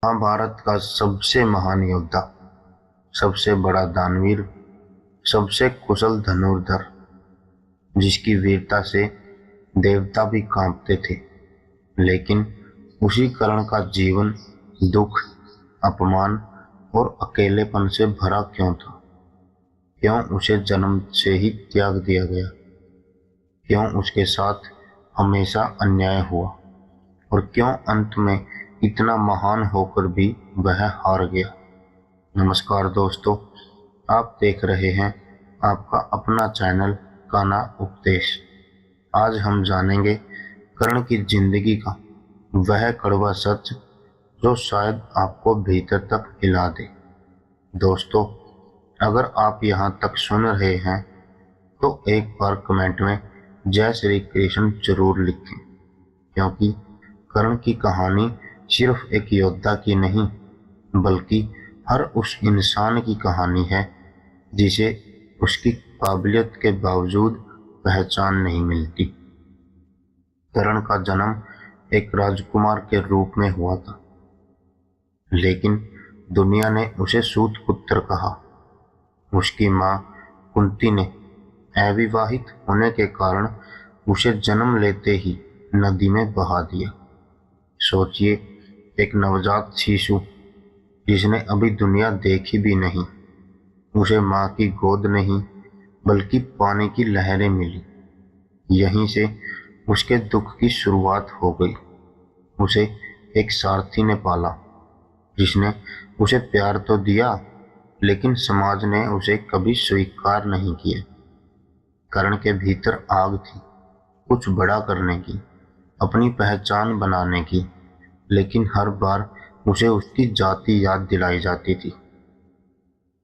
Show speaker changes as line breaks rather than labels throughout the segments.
महाभारत का सबसे महान योद्धा, सबसे बड़ा दानवीर, सबसे कुशल धनुर्धर, जिसकी वीरता से देवता भी कांपते थे। लेकिन उसी कर्ण का जीवन दुख, अपमान और अकेलेपन से भरा क्यों था? क्यों उसे जन्म से ही त्याग दिया गया? क्यों उसके साथ हमेशा अन्याय हुआ? और क्यों अंत में इतना महान होकर भी वह हार गया? नमस्कार दोस्तों, आप देख रहे हैं आपका अपना चैनल कान्हा उपदेश। आज हम जानेंगे कर्ण की जिंदगी का वह कड़वा सच जो शायद आपको भीतर तक हिला दे। दोस्तों, अगर आप यहाँ तक सुन रहे हैं तो एक बार कमेंट में जय श्री कृष्ण जरूर लिखें, क्योंकि कर्ण की कहानी सिर्फ एक योद्धा की नहीं बल्कि हर उस इंसान की कहानी है जिसे उसकी काबिलियत के बावजूद पहचान नहीं मिलती। कर्ण का जन्म एक राजकुमार के रूप में हुआ था, लेकिन दुनिया ने उसे सूत पुत्र कहा। उसकी मां कुंती ने अविवाहित होने के कारण उसे जन्म लेते ही नदी में बहा दिया। सोचिए, एक नवजात शिशु जिसने अभी दुनिया देखी भी नहीं, उसे मां की गोद नहीं बल्कि पानी की लहरें मिली। यहीं से उसके दुख की शुरुआत हो गई। उसे एक सारथी ने पाला जिसने उसे प्यार तो दिया, लेकिन समाज ने उसे कभी स्वीकार नहीं किया। कर्ण के भीतर आग थी, कुछ बड़ा करने की, अपनी पहचान बनाने की, लेकिन हर बार उसे उसकी जाति याद दिलाई जाती थी।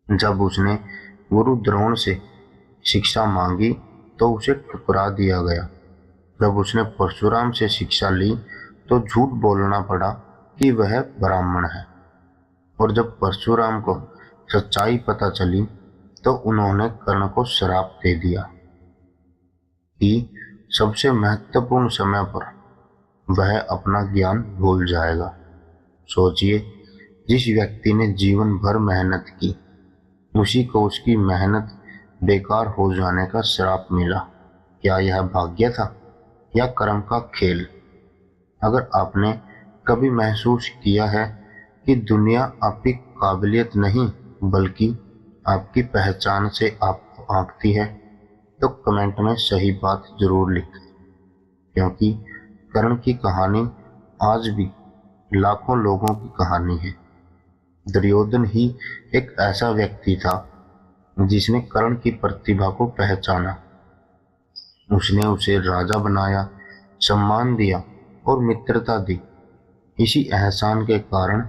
जब उसने गुरु द्रोण से शिक्षा मांगी तो उसे ठुकरा दिया गया। जब उसने परशुराम से शिक्षा ली तो झूठ बोलना पड़ा कि वह ब्राह्मण है। और जब परशुराम को सच्चाई पता चली तो उन्होंने कर्ण को श्राप दे दिया कि सबसे महत्वपूर्ण समय पर वह अपना ज्ञान भूल जाएगा। सोचिए, जिस व्यक्ति ने जीवन भर मेहनत की, उसी को उसकी मेहनत बेकार हो जाने का श्राप मिला। क्या यह भाग्य था या कर्म का खेल? अगर आपने कभी महसूस किया है कि दुनिया आपकी काबिलियत नहीं बल्कि आपकी पहचान से आपको आंकती है, तो कमेंट में सही बात जरूर लिखें, क्योंकि कर्ण की कहानी आज भी लाखों लोगों की कहानी है। दुर्योधन ही एक ऐसा व्यक्ति था जिसने कर्ण की प्रतिभा को पहचाना। उसने उसे राजा बनाया, सम्मान दिया और मित्रता दी। इसी एहसान के कारण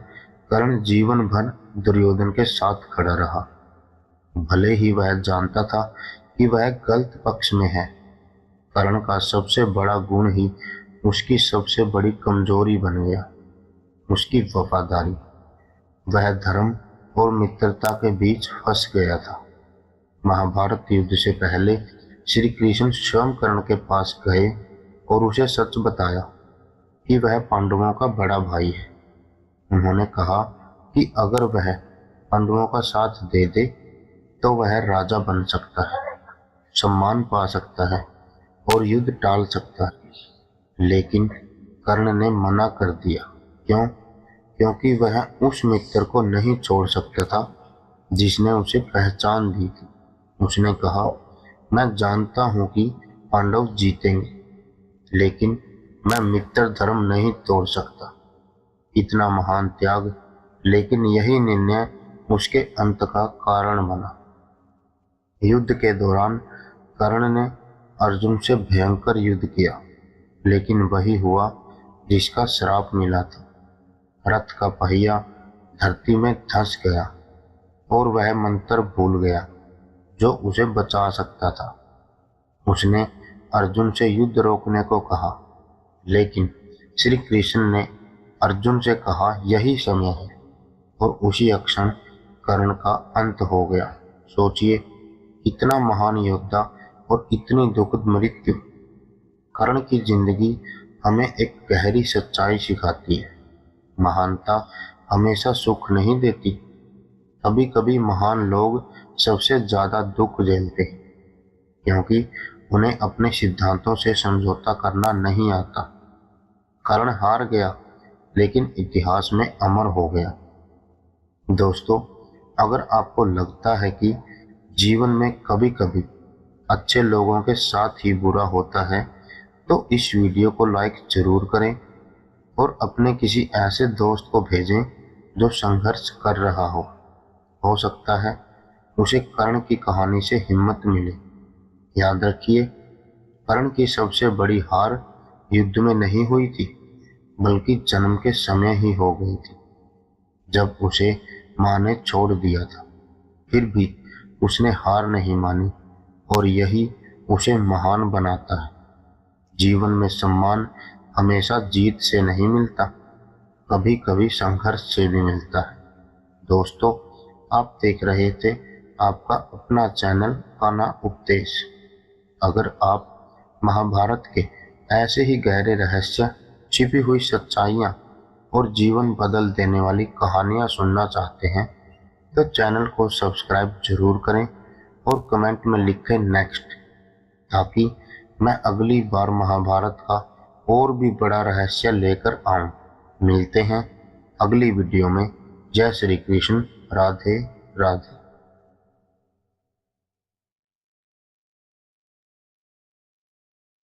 कर्ण जीवन भर दुर्योधन के साथ खड़ा रहा, भले ही वह जानता था कि वह गलत पक्ष में है। कर्ण का सबसे बड़ा गुण ही उसकी सबसे बड़ी कमजोरी बन गया, उसकी वफादारी। वह धर्म और मित्रता के बीच फंस गया था। महाभारत युद्ध से पहले श्री कृष्ण स्वयं कर्ण के पास गए और उसे सच बताया कि वह पांडवों का बड़ा भाई है। उन्होंने कहा कि अगर वह पांडवों का साथ दे दे तो वह राजा बन सकता है, सम्मान पा सकता है और युद्ध टाल सकता है। लेकिन कर्ण ने मना कर दिया। क्यों? क्योंकि वह उस मित्र को नहीं छोड़ सकता था जिसने उसे पहचान दी थी। उसने कहा, मैं जानता हूं कि पांडव जीतेंगे, लेकिन मैं मित्र धर्म नहीं तोड़ सकता। इतना महान त्याग, लेकिन यही निर्णय उसके अंत का कारण बना। युद्ध के दौरान कर्ण ने अर्जुन से भयंकर युद्ध किया, लेकिन वही हुआ जिसका श्राप मिला था। रथ का पहिया धरती में धंस गया और वह मंत्र भूल गया जो उसे बचा सकता था। उसने अर्जुन से युद्ध रोकने को कहा, लेकिन श्री कृष्ण ने अर्जुन से कहा यही समय है, और उसी क्षण कर्ण का अंत हो गया। सोचिए, इतना महान योद्धा और इतनी दुखद मृत्यु। कर्ण की जिंदगी हमें एक गहरी सच्चाई सिखाती है। महानता हमेशा सुख नहीं देती। कभी कभी महान लोग सबसे ज्यादा दुख झेलते हैं, क्योंकि उन्हें अपने सिद्धांतों से समझौता करना नहीं आता। कर्ण हार गया, लेकिन इतिहास में अमर हो गया। दोस्तों, अगर आपको लगता है कि जीवन में कभी कभी अच्छे लोगों के साथ ही बुरा होता है, तो इस वीडियो को लाइक जरूर करें और अपने किसी ऐसे दोस्त को भेजें जो संघर्ष कर रहा हो सकता है उसे कर्ण की कहानी से हिम्मत मिले। याद रखिए, कर्ण की सबसे बड़ी हार युद्ध में नहीं हुई थी, बल्कि जन्म के समय ही हो गई थी, जब उसे माँ ने छोड़ दिया था। फिर भी उसने हार नहीं मानी, और यही उसे महान बनाता है। जीवन में सम्मान हमेशा जीत से नहीं मिलता, कभी कभी संघर्ष से भी मिलता है। दोस्तों, आप देख रहे थे आपका अपना चैनल कान्हा उपदेश। अगर आप महाभारत के ऐसे ही गहरे रहस्य, छिपी हुई सच्चाइयाँ और जीवन बदल देने वाली कहानियाँ सुनना चाहते हैं, तो चैनल को सब्सक्राइब जरूर करें और कमेंट में लिखें नेक्स्ट, ताकि मैं अगली बार महाभारत का और भी बड़ा रहस्य लेकर आऊं। मिलते हैं अगली वीडियो में। जय श्री कृष्ण। राधे राधे।